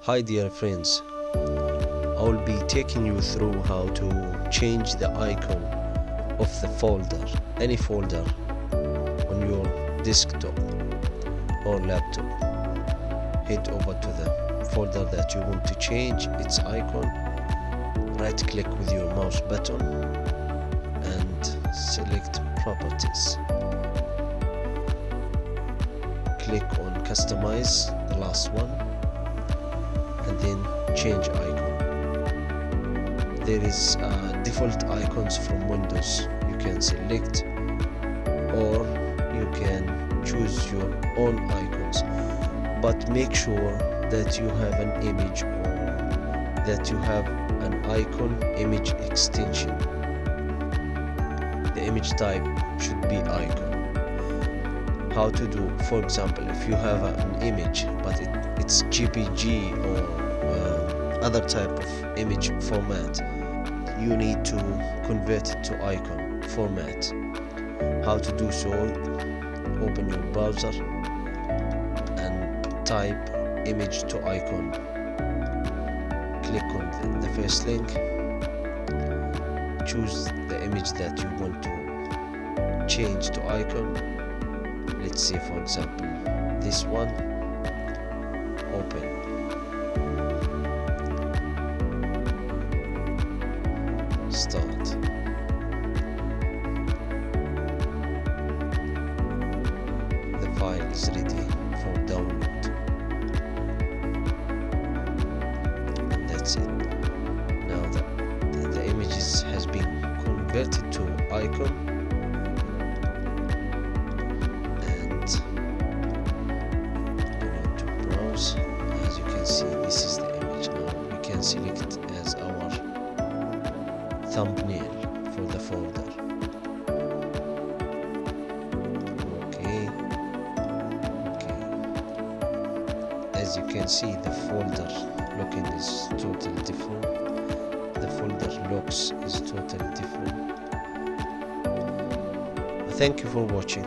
Hi dear friends, I will be taking you through how to change the icon of the folder, any folder on your desktop or laptop. Head over to the folder that you want to change its icon, right click with your mouse button and select properties. Click on customize, the last one, and then change icon. There is default icons from Windows you can select, or you can choose your own icons, but make sure that you have an image or that you have an icon image extension. The image type should be icon. How to do, for example, if you have an image but it's JPG or other type of image format, you need to convert it to icon format. How to do so? Open your browser and type image to icon. Click on the first link, choose the image that you want to change to icon. Let's say, for example, this one. Open. Start. The file is ready for download. And that's it. Now the images has been converted to icon. As you can see, this is the image. Now we can select as our thumbnail for the folder. Okay. As you can see, the folder looking is totally different. The folder looks is totally different. Thank you for watching.